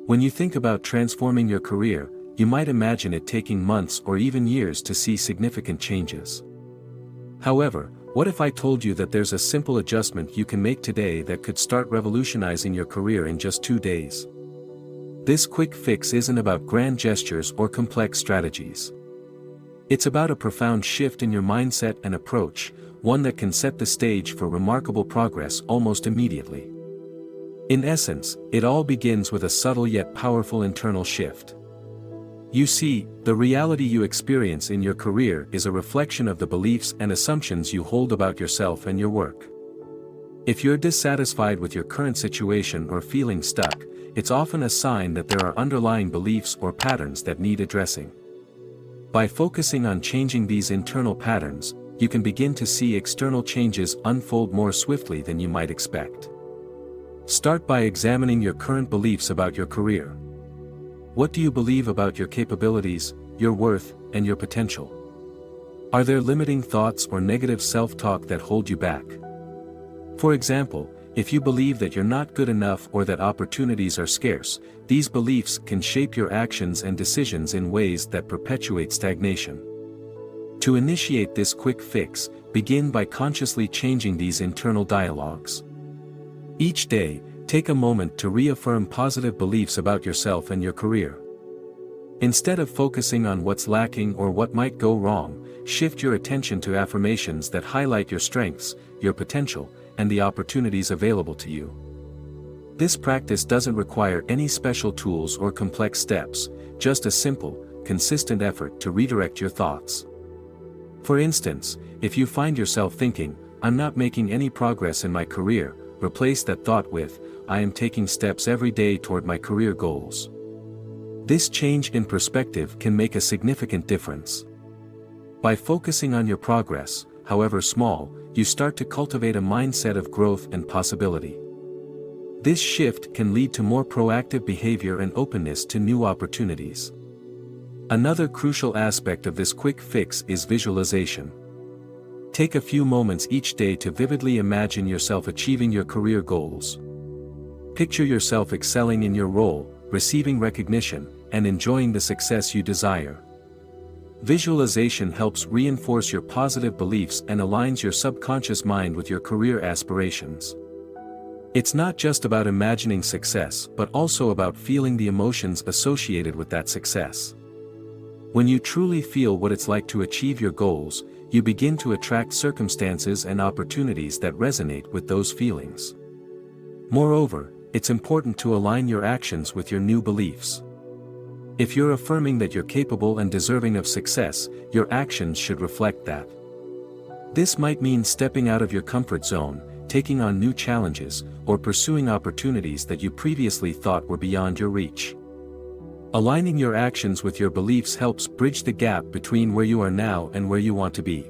When you think about transforming your career, you might imagine it taking months or even years to see significant changes. However, what if I told you that there's a simple adjustment you can make today that could start revolutionizing your career in just 2 days? This quick fix isn't about grand gestures or complex strategies. It's about a profound shift in your mindset and approach, one that can set the stage for remarkable progress almost immediately. In essence, it all begins with a subtle yet powerful internal shift. You see, the reality you experience in your career is a reflection of the beliefs and assumptions you hold about yourself and your work. If you're dissatisfied with your current situation or feeling stuck, it's often a sign that there are underlying beliefs or patterns that need addressing. By focusing on changing these internal patterns, you can begin to see external changes unfold more swiftly than you might expect. Start by examining your current beliefs about your career. What do you believe about your capabilities, your worth, and your potential? Are there limiting thoughts or negative self-talk that hold you back? For example, if you believe that you're not good enough or that opportunities are scarce, these beliefs can shape your actions and decisions in ways that perpetuate stagnation. To initiate this quick fix, begin by consciously changing these internal dialogues. Each day, take a moment to reaffirm positive beliefs about yourself and your career. Instead of focusing on what's lacking or what might go wrong, shift your attention to affirmations that highlight your strengths, your potential, and the opportunities available to you. This practice doesn't require any special tools or complex steps, just a simple, consistent effort to redirect your thoughts. For instance, if you find yourself thinking, "I'm not making any progress in my career," replace that thought with, "I am taking steps every day toward my career goals." This change in perspective can make a significant difference. By focusing on your progress, however small, you start to cultivate a mindset of growth and possibility. This shift can lead to more proactive behavior and openness to new opportunities. Another crucial aspect of this quick fix is visualization. Take a few moments each day to vividly imagine yourself achieving your career goals. Picture yourself excelling in your role, receiving recognition, and enjoying the success you desire. Visualization helps reinforce your positive beliefs and aligns your subconscious mind with your career aspirations. It's not just about imagining success, but also about feeling the emotions associated with that success. When you truly feel what it's like to achieve your goals, you begin to attract circumstances and opportunities that resonate with those feelings. Moreover, it's important to align your actions with your new beliefs. If you're affirming that you're capable and deserving of success, your actions should reflect that. This might mean stepping out of your comfort zone, taking on new challenges, or pursuing opportunities that you previously thought were beyond your reach. Aligning your actions with your beliefs helps bridge the gap between where you are now and where you want to be.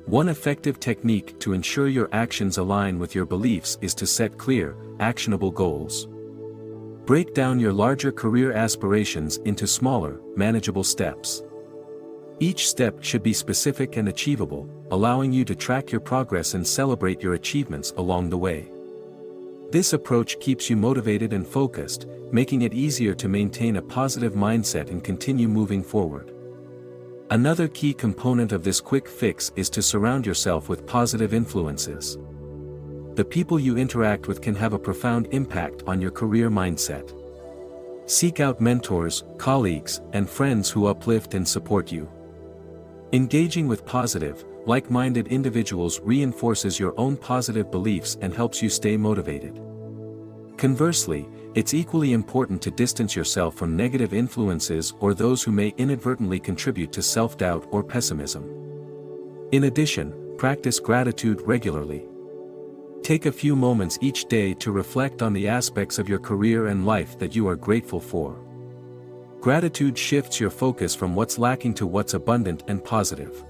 One effective technique to ensure your actions align with your beliefs is to set clear, actionable goals. Break down your larger career aspirations into smaller, manageable steps. Each step should be specific and achievable, allowing you to track your progress and celebrate your achievements along the way. This approach keeps you motivated and focused, making it easier to maintain a positive mindset and continue moving forward. Another key component of this quick fix is to surround yourself with positive influences. The people you interact with can have a profound impact on your career mindset. Seek out mentors, colleagues, and friends who uplift and support you. Engaging with positive, like-minded individuals reinforces your own positive beliefs and helps you stay motivated. Conversely, it's equally important to distance yourself from negative influences or those who may inadvertently contribute to self-doubt or pessimism. In addition, practice gratitude regularly. Take a few moments each day to reflect on the aspects of your career and life that you are grateful for. Gratitude shifts your focus from what's lacking to what's abundant and positive.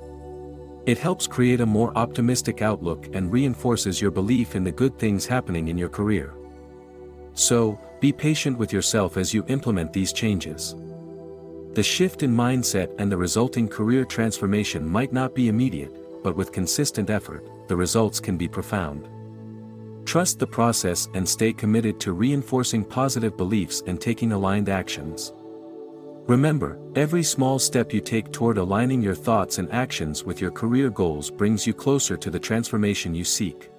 It helps create a more optimistic outlook and reinforces your belief in the good things happening in your career. So, be patient with yourself as you implement these changes. The shift in mindset and the resulting career transformation might not be immediate, but with consistent effort, the results can be profound. Trust the process and stay committed to reinforcing positive beliefs and taking aligned actions. Remember, every small step you take toward aligning your thoughts and actions with your career goals brings you closer to the transformation you seek.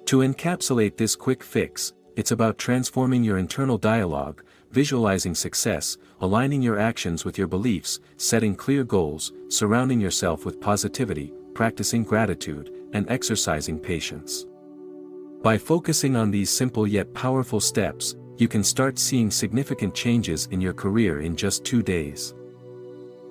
To encapsulate this quick fix, it's about transforming your internal dialogue, visualizing success, aligning your actions with your beliefs, setting clear goals, surrounding yourself with positivity, practicing gratitude, and exercising patience. By focusing on these simple yet powerful steps, you can start seeing significant changes in your career in just 2 days.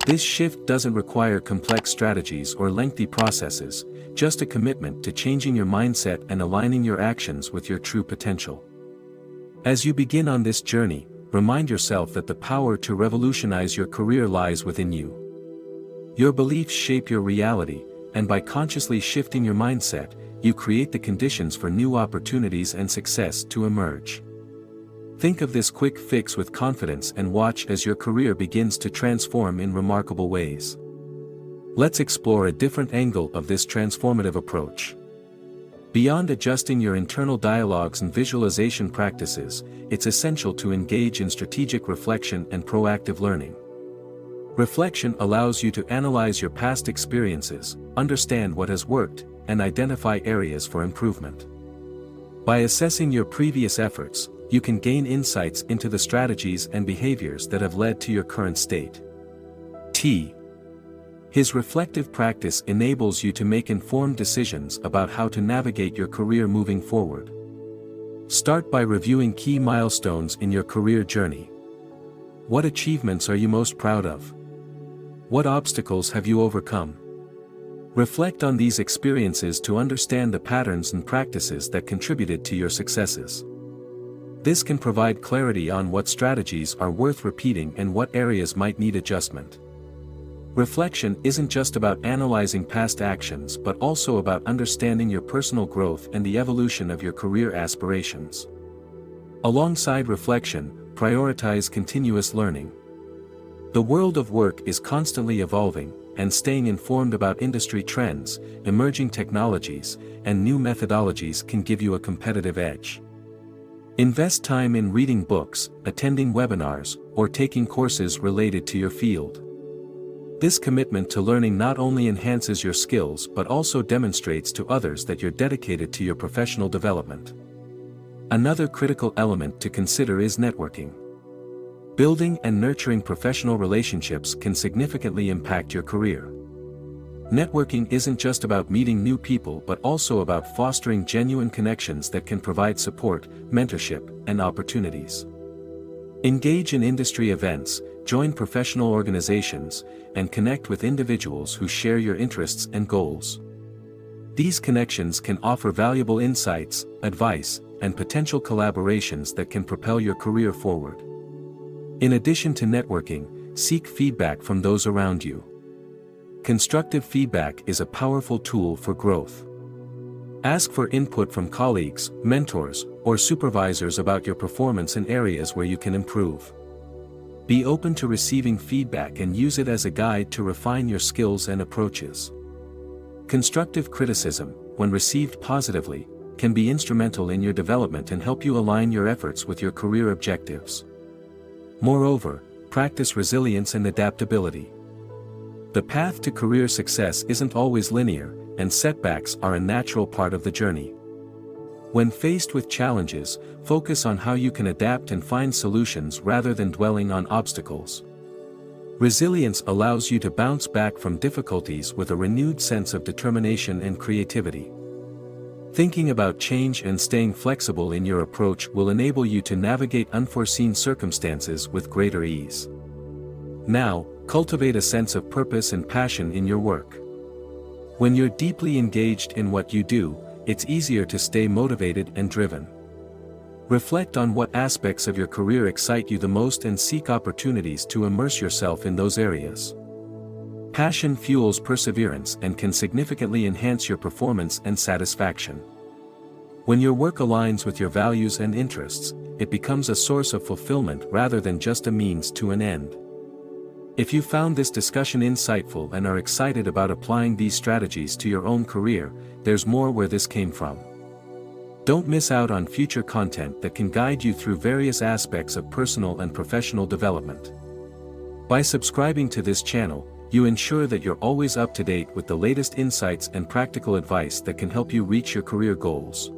This shift doesn't require complex strategies or lengthy processes, just a commitment to changing your mindset and aligning your actions with your true potential. As you begin on this journey, remind yourself that the power to revolutionize your career lies within you. Your beliefs shape your reality, and by consciously shifting your mindset, you create the conditions for new opportunities and success to emerge. Think of this quick fix with confidence and watch as your career begins to transform in remarkable ways. Let's explore a different angle of this transformative approach. Beyond adjusting your internal dialogues and visualization practices, it's essential to engage in strategic reflection and proactive learning. Reflection allows you to analyze your past experiences, understand what has worked, and identify areas for improvement. By assessing your previous efforts, you can gain insights into the strategies and behaviors that have led to your current state. His reflective practice enables you to make informed decisions about how to navigate your career moving forward. Start by reviewing key milestones in your career journey. What achievements are you most proud of? What obstacles have you overcome? Reflect on these experiences to understand the patterns and practices that contributed to your successes. This can provide clarity on what strategies are worth repeating and what areas might need adjustment. Reflection isn't just about analyzing past actions but also about understanding your personal growth and the evolution of your career aspirations. Alongside reflection, prioritize continuous learning. The world of work is constantly evolving, and staying informed about industry trends, emerging technologies, and new methodologies can give you a competitive edge. Invest time in reading books, attending webinars, or taking courses related to your field. This commitment to learning not only enhances your skills but also demonstrates to others that you're dedicated to your professional development. Another critical element to consider is networking. Building and nurturing professional relationships can significantly impact your career. Networking isn't just about meeting new people but also about fostering genuine connections that can provide support, mentorship, and opportunities. Engage in industry events, join professional organizations, and connect with individuals who share your interests and goals. These connections can offer valuable insights, advice, and potential collaborations that can propel your career forward. In addition to networking, seek feedback from those around you. Constructive feedback is a powerful tool for growth. Ask for input from colleagues, mentors, or supervisors about your performance in areas where you can improve. Be open to receiving feedback and use it as a guide to refine your skills and approaches. Constructive criticism, when received positively, can be instrumental in your development and help you align your efforts with your career objectives. Moreover, practice resilience and adaptability. The path to career success isn't always linear, and setbacks are a natural part of the journey. When faced with challenges, focus on how you can adapt and find solutions rather than dwelling on obstacles. Resilience allows you to bounce back from difficulties with a renewed sense of determination and creativity. Thinking about change and staying flexible in your approach will enable you to navigate unforeseen circumstances with greater ease. Now, cultivate a sense of purpose and passion in your work. When you're deeply engaged in what you do, it's easier to stay motivated and driven. Reflect on what aspects of your career excite you the most and seek opportunities to immerse yourself in those areas. Passion fuels perseverance and can significantly enhance your performance and satisfaction. When your work aligns with your values and interests, it becomes a source of fulfillment rather than just a means to an end. If you found this discussion insightful and are excited about applying these strategies to your own career, there's more where this came from. Don't miss out on future content that can guide you through various aspects of personal and professional development. By subscribing to this channel, you ensure that you're always up to date with the latest insights and practical advice that can help you reach your career goals.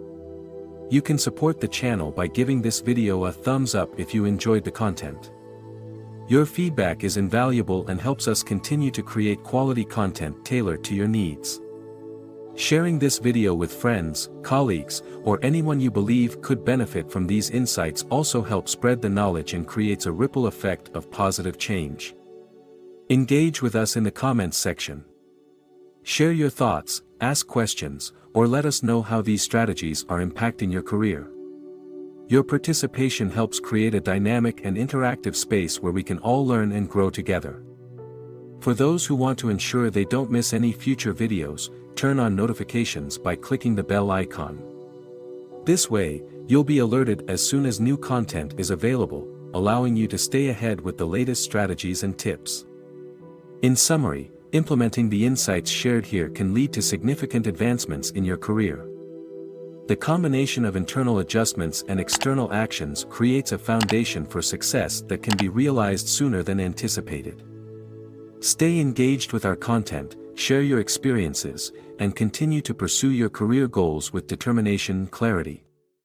You can support the channel by giving this video a thumbs up if you enjoyed the content. Your feedback is invaluable and helps us continue to create quality content tailored to your needs. Sharing this video with friends, colleagues, or anyone you believe could benefit from these insights also helps spread the knowledge and creates a ripple effect of positive change. Engage with us in the comments section. Share your thoughts, ask questions, or let us know how these strategies are impacting your career. Your participation helps create a dynamic and interactive space where we can all learn and grow together. For those who want to ensure they don't miss any future videos, turn on notifications by clicking the bell icon. This way, you'll be alerted as soon as new content is available, allowing you to stay ahead with the latest strategies and tips. In summary, implementing the insights shared here can lead to significant advancements in your career. The combination of internal adjustments and external actions creates a foundation for success that can be realized sooner than anticipated. Stay engaged with our content, share your experiences, and continue to pursue your career goals with determination and clarity.